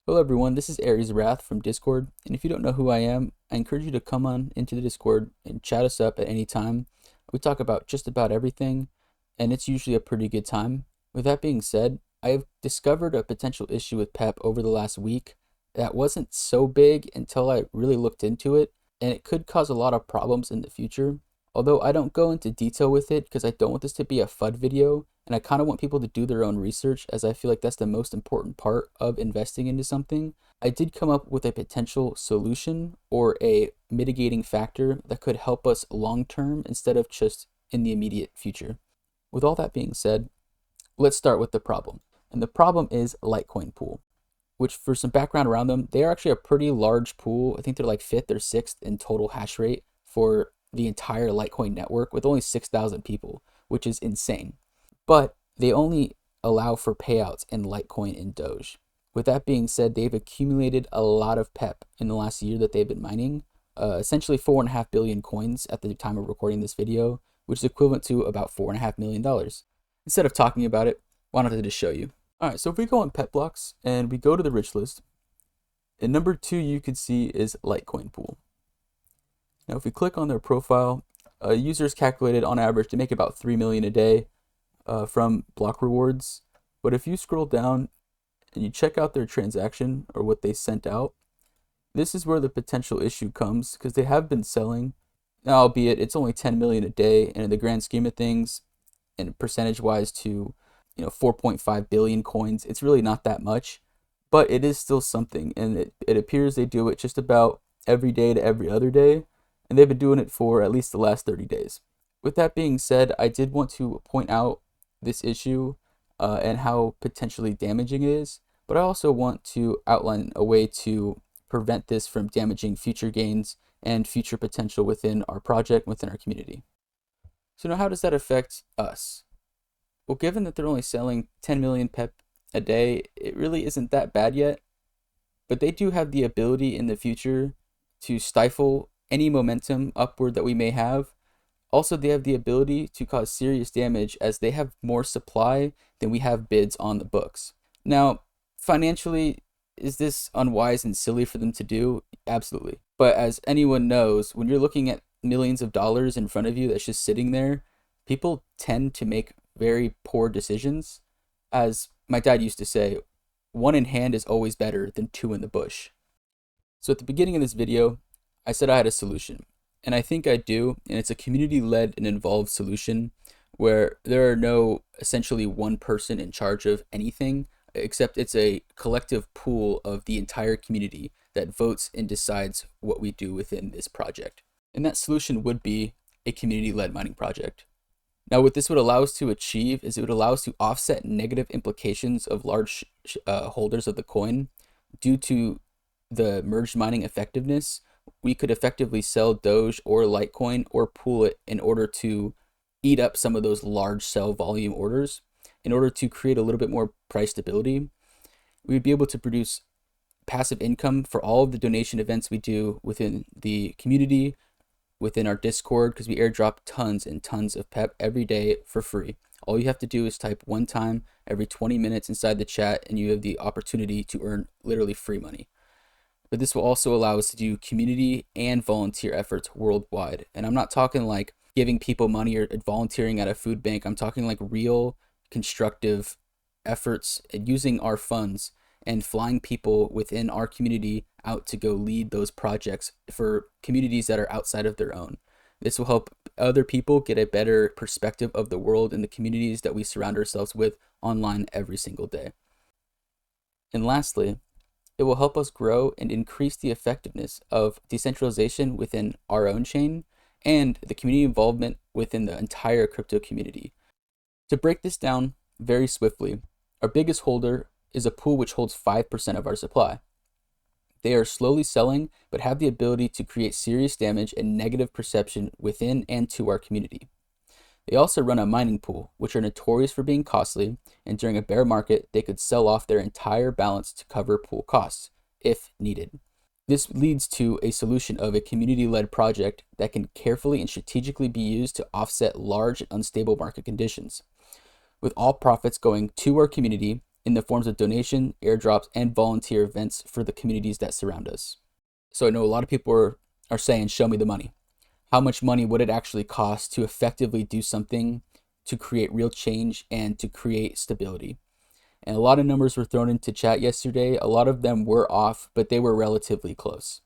Hello everyone, this is Aries Wrath from Discord, and if you don't know who I am, I encourage you to come on into the Discord and chat us up at any time. We talk about just about everything, and it's usually a pretty good time. With that being said, I have discovered a potential issue with PEP over the last week that wasn't so big until I really looked into it, and it could cause a lot of problems in the future. Although I don't go into detail with it because I don't want this to be a FUD video, and I kind of want people to do their own research as I feel like that's the most important part of investing into something. I did come up with a potential solution or a mitigating factor that could help us long term instead of just in the immediate future. With all that being said, let's start with the problem. And the problem is Litecoin pool, which for some background around them, they are actually a pretty large pool. I think they're like fifth or sixth in total hash rate for the entire Litecoin network with only 6,000 people, which is insane. But they only allow for payouts in Litecoin and Doge. With that being said, they've accumulated a lot of PEP in the last year that they've been mining, essentially 4.5 billion coins at the time of recording this video, which is equivalent to about $4.5 million. Instead of talking about it, why don't I just show you? All right, so if we go on PEP blocks and we go to the rich list, and number 2 you could see is Litecoin pool. Now, if we click on their profile, users calculated on average to make about 3 million a day from block rewards. But if you scroll down and you check out their transaction or what they sent out, this is where the potential issue comes because they have been selling, albeit it's only 10 million a day, and in the grand scheme of things, and percentage wise to 4.5 billion coins, it's really not that much, but it is still something, and it appears they do it just about every day to every other day, and they've been doing it for at least the last 30 days. With that being said, I did want to point out this issue and how potentially damaging it is, but I also want to outline a way to prevent this from damaging future gains and future potential within our project, within our community. So now how does that affect us? Well, given that they're only selling 10 million PEP a day, it really isn't that bad yet, but they do have the ability in the future to stifle any momentum upward that we may have. Also, they have the ability to cause serious damage as they have more supply than we have bids on the books. Now, financially, is this unwise and silly for them to do? Absolutely. But as anyone knows, when you're looking at millions of dollars in front of you that's just sitting there, people tend to make very poor decisions. As my dad used to say, one in hand is always better than two in the bush. So at the beginning of this video, I said I had a solution. And I think I do, and it's a community-led and involved solution where there are no essentially one person in charge of anything, except it's a collective pool of the entire community that votes and decides what we do within this project. And that solution would be a community-led mining project. Now, what this would allow us to achieve is it would allow us to offset negative implications of large holders of the coin due to the merged mining effectiveness. We could effectively sell Doge or Litecoin or pool it in order to eat up some of those large sell volume orders. In order to create a little bit more price stability, we would be able to produce passive income for all of the donation events we do within the community, within our Discord, because we airdrop tons and tons of PEP every day for free. All you have to do is type one time every 20 minutes inside the chat, and you have the opportunity to earn literally free money. But this will also allow us to do community and volunteer efforts worldwide. And I'm not talking like giving people money or volunteering at a food bank. I'm talking like real constructive efforts and using our funds and flying people within our community out to go lead those projects for communities that are outside of their own. This will help other people get a better perspective of the world and the communities that we surround ourselves with online every single day. And lastly, it will help us grow and increase the effectiveness of decentralization within our own chain and the community involvement within the entire crypto community. To break this down very swiftly, our biggest holder is a pool which holds 5% of our supply. They are slowly selling, but have the ability to create serious damage and negative perception within and to our community. They also run a mining pool, which are notorious for being costly, and during a bear market, they could sell off their entire balance to cover pool costs, if needed. This leads to a solution of a community-led project that can carefully and strategically be used to offset large and unstable market conditions, with all profits going to our community in the forms of donation, airdrops, and volunteer events for the communities that surround us. So I know a lot of people are saying, show me the money. How much money would it actually cost to effectively do something to create real change and to create stability? And a lot of numbers were thrown into chat yesterday. A lot of them were off, but they were relatively close.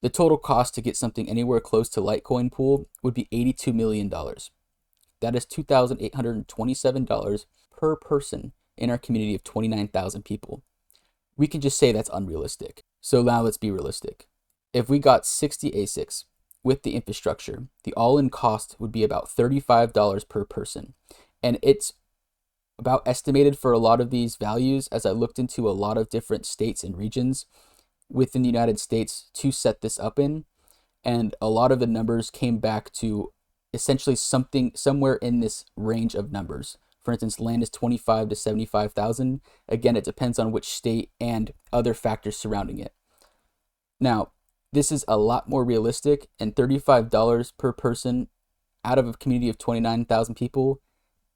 The total cost to get something anywhere close to Litecoin pool would be $82 million. That is $2,827 per person in our community of 29,000 people. We can just say that's unrealistic. So now let's be realistic. If we got 60 ASICs with the infrastructure, the all-in cost would be about $35 per person. And it's about estimated for a lot of these values as I looked into a lot of different states and regions within the United States to set this up in. And a lot of the numbers came back to essentially something somewhere in this range of numbers. For instance, land is 25 to 75,000. Again, it depends on which state and other factors surrounding it. Now, this is a lot more realistic, and $35 per person out of a community of 29,000 people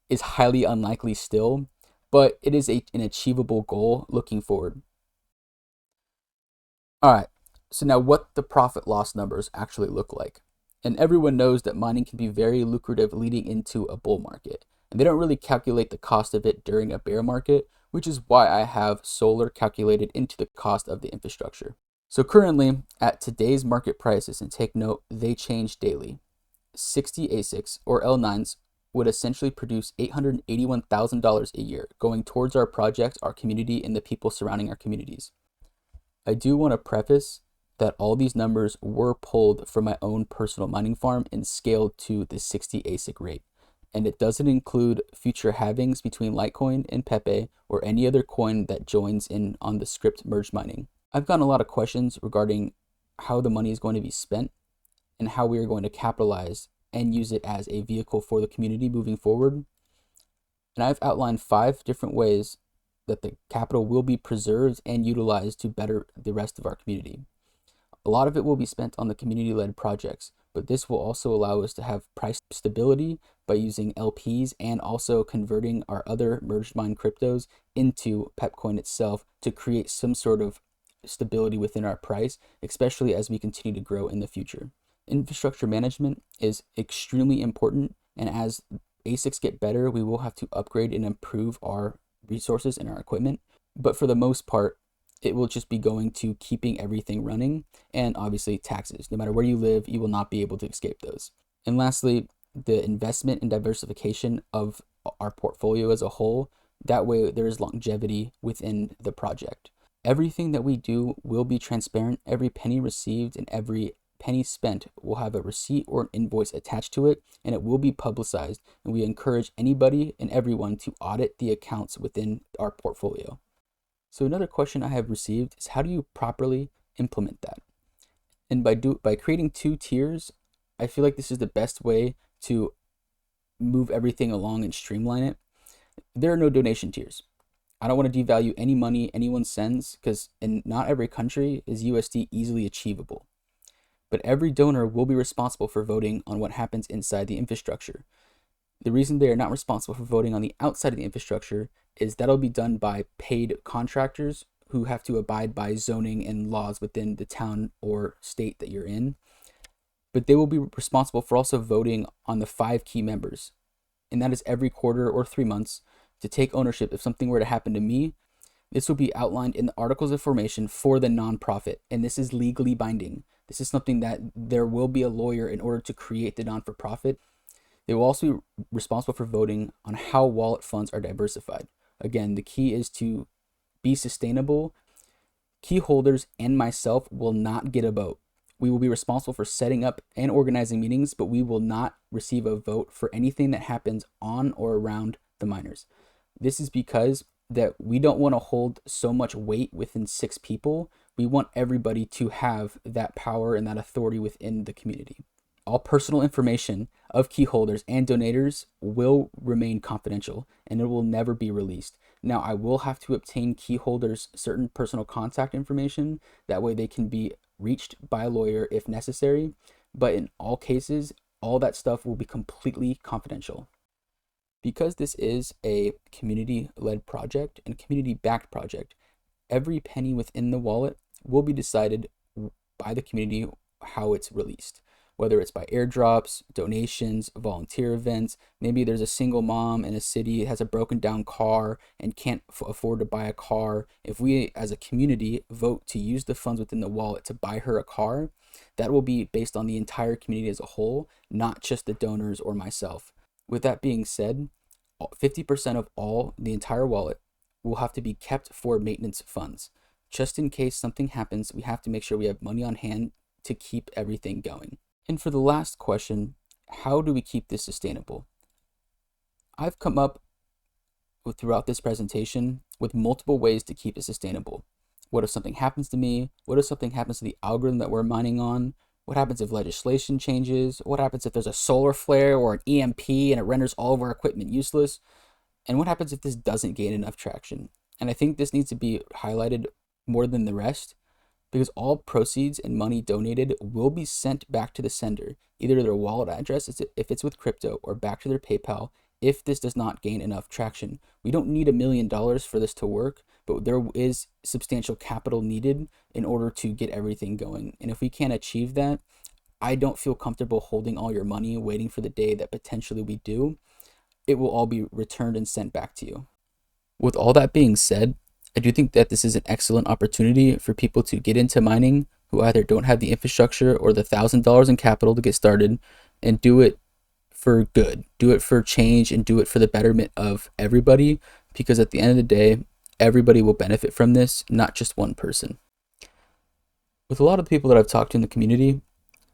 is highly unlikely still, but it is an achievable goal looking forward. All right, so now what the profit loss numbers actually look like. And everyone knows that mining can be very lucrative leading into a bull market. And they don't really calculate the cost of it during a bear market, which is why I have solar calculated into the cost of the infrastructure. So currently, at today's market prices, and take note, they change daily, 60 ASICs or L9s would essentially produce $881,000 a year going towards our project, our community, and the people surrounding our communities. I do want to preface that all these numbers were pulled from my own personal mining farm and scaled to the 60 ASIC rate. And it doesn't include future halvings between Litecoin and PEP or any other coin that joins in on the script merge mining. I've gotten a lot of questions regarding how the money is going to be spent and how we are going to capitalize and use it as a vehicle for the community moving forward. And I've outlined 5 different ways that the capital will be preserved and utilized to better the rest of our community. A lot of it will be spent on the community-led projects, but this will also allow us to have price stability by using LPs and also converting our other merged mine cryptos into PEPcoin itself to create some sort of stability within our price, especially as we continue to grow in the future. Infrastructure management is extremely important, and as ASICs get better, we will have to upgrade and improve our resources and our equipment. But for the most part, it will just be going to keeping everything running, and obviously taxes. No matter where you live, you will not be able to escape those. And lastly, the investment and diversification of our portfolio as a whole. That way there is longevity within the project. Everything that we do will be transparent. Every penny received and every penny spent will have a receipt or an invoice attached to it, and it will be publicized. And we encourage anybody and everyone to audit the accounts within our portfolio. So another question I have received is, how do you properly implement that? And by creating 2 tiers, I feel like this is the best way to move everything along and streamline it. There are no donation tiers. I don't want to devalue any money anyone sends, because in not every country is USD easily achievable. But every donor will be responsible for voting on what happens inside the infrastructure. The reason they are not responsible for voting on the outside of the infrastructure is that'll be done by paid contractors who have to abide by zoning and laws within the town or state that you're in. But they will be responsible for also voting on the 5 key members. And that is every quarter or 3 months to take ownership. If something were to happen to me, this will be outlined in the articles of formation for the nonprofit. And this is legally binding. This is something that there will be a lawyer in order to create the non-for-profit. They will also be responsible for voting on how wallet funds are diversified. Again, the key is to be sustainable. Key holders and myself will not get a vote. We will be responsible for setting up and organizing meetings, but we will not receive a vote for anything that happens on or around the miners. This is because that we don't want to hold so much weight within 6 people. We want everybody to have that power and that authority within the community. All personal information of key holders and donators will remain confidential, and it will never be released. Now, I will have to obtain key holders certain personal contact information. That way they can be reached by a lawyer if necessary. But in all cases, all that stuff will be completely confidential. Because this is a community-led project and community-backed project, every penny within the wallet will be decided by the community how it's released, whether it's by airdrops, donations, volunteer events. Maybe there's a single mom in a city that has a broken down car and can't afford to buy a car. If we as a community vote to use the funds within the wallet to buy her a car, that will be based on the entire community as a whole, not just the donors or myself. With that being said, 50% of all the entire wallet will have to be kept for maintenance funds. Just in case something happens, we have to make sure we have money on hand to keep everything going. And for the last question, how do we keep this sustainable? I've come up throughout this presentation with multiple ways to keep it sustainable. What if something happens to me? What if something happens to the algorithm that we're mining on? What happens if legislation changes? What happens if there's a solar flare or an EMP and it renders all of our equipment useless? And what happens if this doesn't gain enough traction? And I think this needs to be highlighted more than the rest, because all proceeds and money donated will be sent back to the sender, either their wallet address if it's with crypto, or back to their PayPal if this does not gain enough traction. We don't need $1 million for this to work, but there is substantial capital needed in order to get everything going. And if we can't achieve that, I don't feel comfortable holding all your money waiting for the day that potentially we do. It will all be returned and sent back to you. With all that being said, I do think that this is an excellent opportunity for people to get into mining who either don't have the infrastructure or the $1,000 in capital to get started, and do it for good, do it for change, and do it for the betterment of everybody, because at the end of the day, everybody will benefit from this, not just one person. With a lot of the people that I've talked to in the community,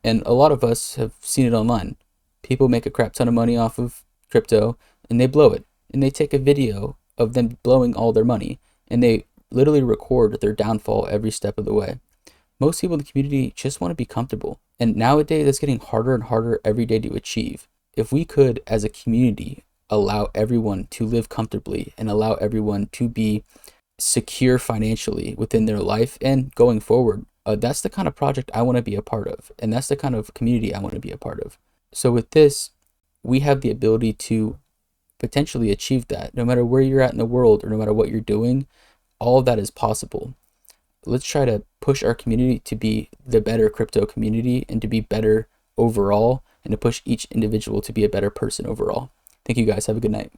and a lot of us have seen it online, people make a crap ton of money off of crypto and they blow it, and they take a video of them blowing all their money, and they literally record their downfall every step of the way. Most people in the community just want to be comfortable, and nowadays it's getting harder and harder every day to achieve. If we could, as a community, allow everyone to live comfortably and allow everyone to be secure financially within their life and going forward, that's the kind of project I want to be a part of, and that's the kind of community I want to be a part of. So with this, we have the ability to potentially achieve that. No matter where you're at in the world or no matter what you're doing, all of that is possible. Let's try to push our community to be the better crypto community and to be better overall, and to push each individual to be a better person overall. Thank you guys. Have a good night.